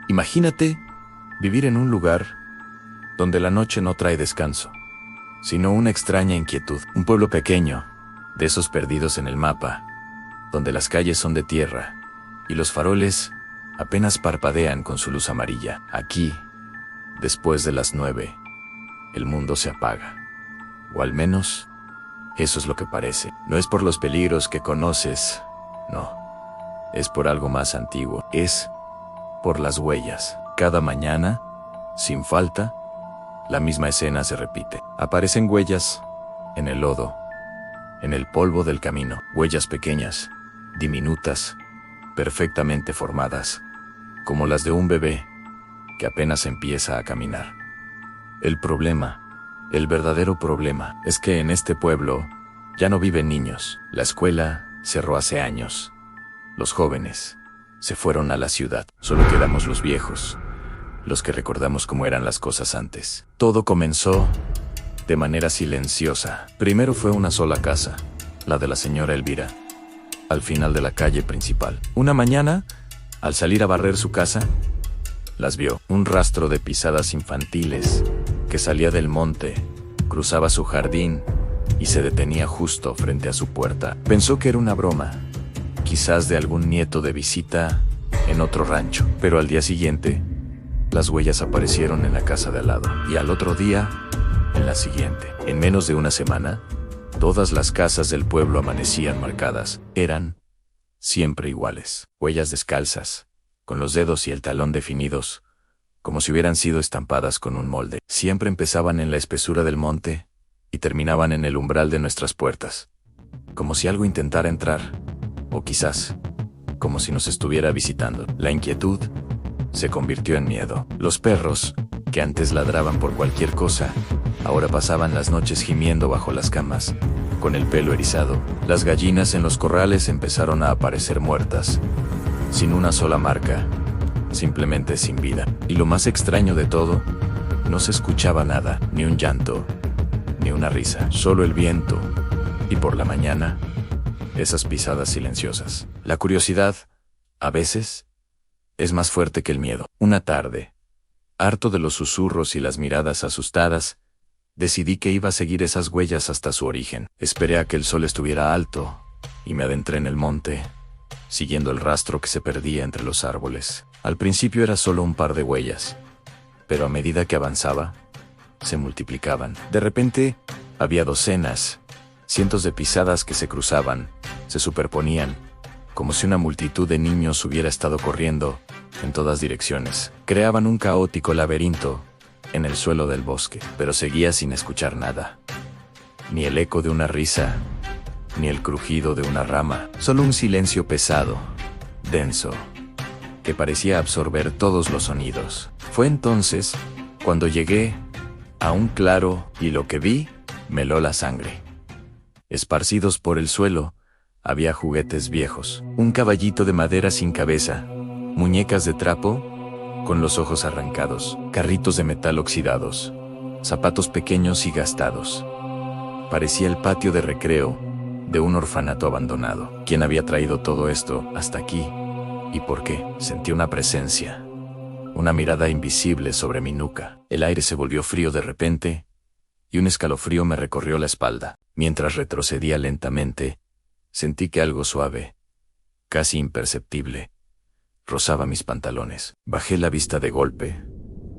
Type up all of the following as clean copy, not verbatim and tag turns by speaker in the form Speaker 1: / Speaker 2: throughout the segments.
Speaker 1: Imagínate vivir en un lugar donde la noche no trae descanso, sino una extraña inquietud. Un pueblo pequeño, de esos perdidos en el mapa, donde las calles son de tierra y los faroles apenas parpadean con su luz amarilla. Aquí, después de las 9, el mundo se apaga. O al menos, eso es lo que parece. No es por los peligros que conoces, no. Es por algo más antiguo. Es por las huellas. Cada mañana, sin falta, la misma escena se repite. Aparecen huellas en el lodo, en el polvo del camino. Huellas pequeñas, diminutas, perfectamente formadas, como las de un bebé que apenas empieza a caminar. El problema, el verdadero problema, es que en este pueblo ya no viven niños. La escuela cerró hace años. Los jóvenes se fueron a la ciudad. Solo quedamos los viejos, los que recordamos cómo eran las cosas antes. Todo comenzó de manera silenciosa. Primero fue una sola casa, la de la señora Elvira, al final de la calle principal. Una mañana, al salir a barrer su casa, las vio. Un rastro de pisadas infantiles que salía del monte, cruzaba su jardín y se detenía justo frente a su puerta. Pensó que era una broma, quizás de algún nieto de visita en otro rancho. Pero al día siguiente, las huellas aparecieron en la casa de al lado, y al otro día, en la siguiente. En menos de una semana, todas las casas del pueblo amanecían marcadas. Eran siempre iguales. Huellas descalzas, con los dedos y el talón definidos, como si hubieran sido estampadas con un molde. Siempre empezaban en la espesura del monte y terminaban en el umbral de nuestras puertas, como si algo intentara entrar, o quizás, como si nos estuviera visitando. La inquietud se convirtió en miedo. Los perros, que antes ladraban por cualquier cosa, ahora pasaban las noches gimiendo bajo las camas, con el pelo erizado. Las gallinas en los corrales empezaron a aparecer muertas, sin una sola marca, simplemente sin vida. Y lo más extraño de todo, no se escuchaba nada, ni un llanto, ni una risa, solo el viento, y por la mañana, esas pisadas silenciosas. La curiosidad, a veces, es más fuerte que el miedo. Una tarde, harto de los susurros y las miradas asustadas, decidí que iba a seguir esas huellas hasta su origen. Esperé a que el sol estuviera alto, y me adentré en el monte, siguiendo el rastro que se perdía entre los árboles. Al principio era solo un par de huellas, pero a medida que avanzaba, se multiplicaban. De repente, había docenas, cientos de pisadas que se cruzaban, se superponían, como si una multitud de niños hubiera estado corriendo en todas direcciones. Creaban un caótico laberinto en el suelo del bosque, pero seguía sin escuchar nada. Ni el eco de una risa, ni el crujido de una rama, solo un silencio pesado, denso, que parecía absorber todos los sonidos. Fue entonces cuando llegué a un claro y lo que vi me heló la sangre. Esparcidos por el suelo, había juguetes viejos, un caballito de madera sin cabeza, muñecas de trapo con los ojos arrancados, carritos de metal oxidados, zapatos pequeños y gastados. Parecía el patio de recreo de un orfanato abandonado. ¿Quién había traído todo esto hasta aquí? ¿Y por qué? Sentí una presencia, una mirada invisible sobre mi nuca. El aire se volvió frío de repente, y un escalofrío me recorrió la espalda. Mientras retrocedía lentamente, sentí que algo suave, casi imperceptible, rozaba mis pantalones. Bajé la vista de golpe,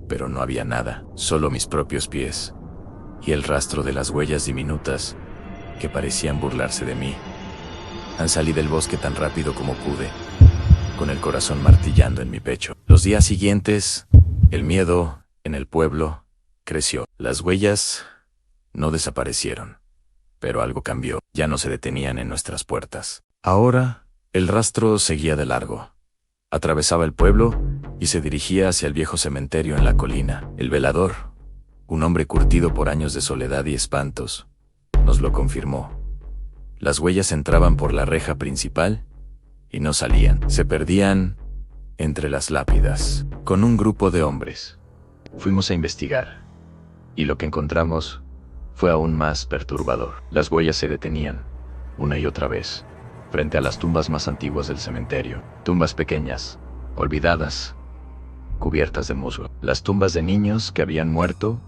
Speaker 1: pero no había nada, solo mis propios pies, y el rastro de las huellas diminutas que parecían burlarse de mí. Salí del bosque tan rápido como pude, con el corazón martillando en mi pecho. Los días siguientes, el miedo en el pueblo creció. Las huellas no desaparecieron, pero algo cambió. Ya no se detenían en nuestras puertas. Ahora, el rastro seguía de largo. Atravesaba el pueblo y se dirigía hacia el viejo cementerio en la colina. El velador, un hombre curtido por años de soledad y espantos, nos lo confirmó. Las huellas entraban por la reja principal y no salían. Se perdían entre las lápidas. Con un grupo de hombres, fuimos a investigar, y lo que encontramos fue aún más perturbador. Las huellas se detenían, una y otra vez, frente a las tumbas más antiguas del cementerio. Tumbas pequeñas, olvidadas, cubiertas de musgo. Las tumbas de niños que habían muerto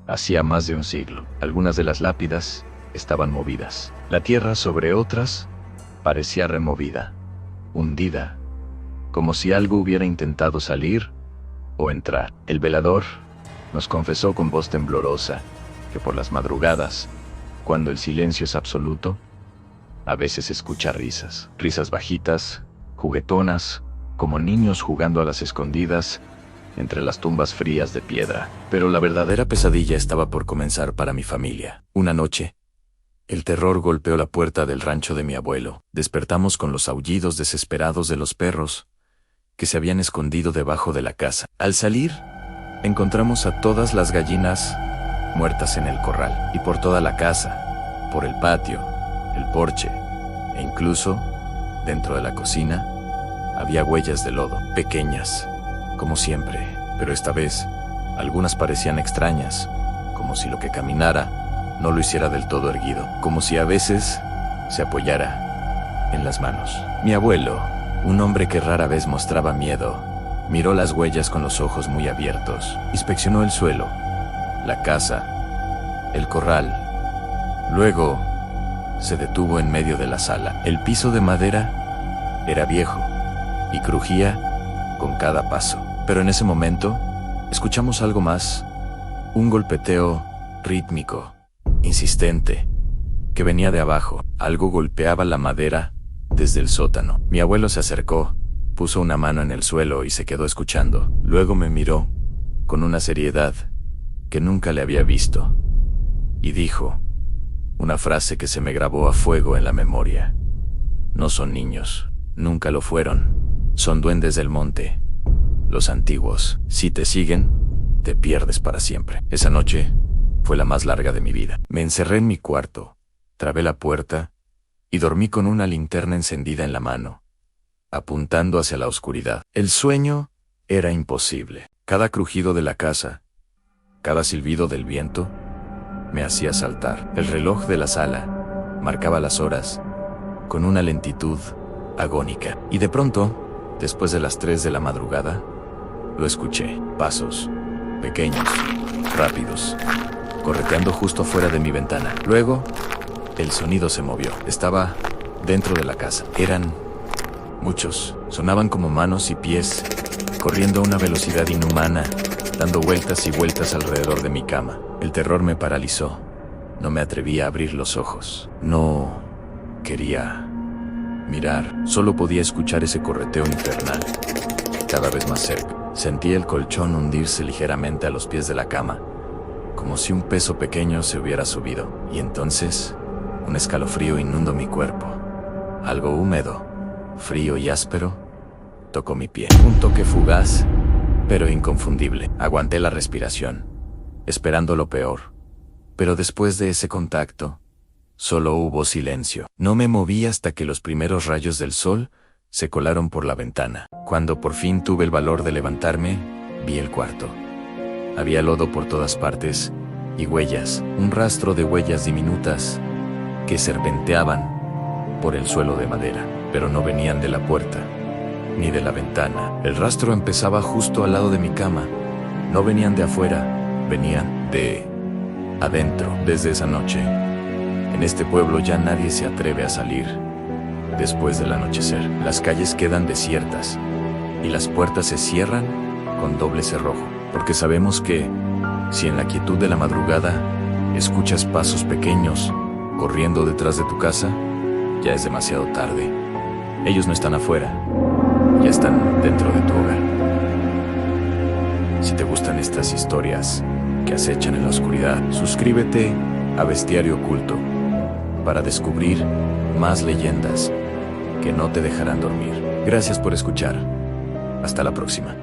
Speaker 1: hacía más de un siglo. Algunas de las lápidas estaban movidas. La tierra sobre otras parecía removida, hundida, como si algo hubiera intentado salir o entrar. El velador nos confesó con voz temblorosa que por las madrugadas, cuando el silencio es absoluto, a veces escucha risas bajitas, juguetonas, como niños jugando a las escondidas entre las tumbas frías de piedra. Pero la verdadera pesadilla estaba por comenzar para mi familia. Una noche, el terror golpeó la puerta del rancho de mi abuelo. Despertamos con los aullidos desesperados de los perros que se habían escondido debajo de la casa. Al salir, encontramos a todas las gallinas muertas en el corral, y por toda la casa, por el patio, el porche, e incluso, dentro de la cocina, había huellas de lodo, pequeñas, como siempre, pero esta vez, algunas parecían extrañas, como si lo que caminara no lo hiciera del todo erguido, como si a veces se apoyara en las manos. Mi abuelo, un hombre que rara vez mostraba miedo, miró las huellas con los ojos muy abiertos, inspeccionó el suelo, la casa, el corral. Luego, se detuvo en medio de la sala. El piso de madera era viejo y crujía con cada paso. Pero en ese momento, escuchamos algo más, un golpeteo rítmico, insistente, que venía de abajo. Algo golpeaba la madera desde el sótano. Mi abuelo se acercó, puso una mano en el suelo y se quedó escuchando. Luego me miró con una seriedad que nunca le había visto y dijo una frase que se me grabó a fuego en la memoria: no son niños, nunca lo fueron, son duendes del monte, los antiguos. Si te siguen, te pierdes para siempre. Esa noche fue la más larga de mi vida. Me encerré en mi cuarto, trabé la puerta y dormí con una linterna encendida en la mano, apuntando hacia la oscuridad. El sueño era imposible. Cada crujido de la casa, cada silbido del viento, me hacía saltar. El reloj de la sala marcaba las horas con una lentitud agónica. Y de pronto, después de las 3 de la madrugada, lo escuché. Pasos, pequeños, rápidos, correteando justo afuera de mi ventana. Luego, el sonido se movió. Estaba dentro de la casa. Eran muchos. Sonaban como manos y pies, corriendo a una velocidad inhumana, dando vueltas y vueltas alrededor de mi cama. El terror me paralizó. No me atrevía a abrir los ojos. No quería mirar. Solo podía escuchar ese correteo infernal, cada vez más cerca. Sentí el colchón hundirse ligeramente a los pies de la cama, como si un peso pequeño se hubiera subido. Y entonces, un escalofrío inundó mi cuerpo. Algo húmedo, frío y áspero tocó mi pie. Un toque fugaz, pero inconfundible. Aguanté la respiración, esperando lo peor. Pero después de ese contacto, solo hubo silencio. No me moví hasta que los primeros rayos del sol se colaron por la ventana. Cuando por fin tuve el valor de levantarme, vi el cuarto. Había lodo por todas partes y huellas, un rastro de huellas diminutas que serpenteaban por el suelo de madera, pero no venían de la puerta ni de la ventana. El rastro empezaba justo al lado de mi cama. No venían de afuera, venían de adentro. Desde esa noche, en este pueblo ya nadie se atreve a salir después del anochecer. Las calles quedan desiertas y las puertas se cierran con doble cerrojo, porque sabemos que si en la quietud de la madrugada escuchas pasos pequeños corriendo detrás de tu casa, ya es demasiado tarde. Ellos no están afuera, ya están dentro de tu hogar. Si te gustan estas historias que acechan en la oscuridad, suscríbete a Bestiario Oculto para descubrir más leyendas que no te dejarán dormir. Gracias por escuchar. Hasta la próxima.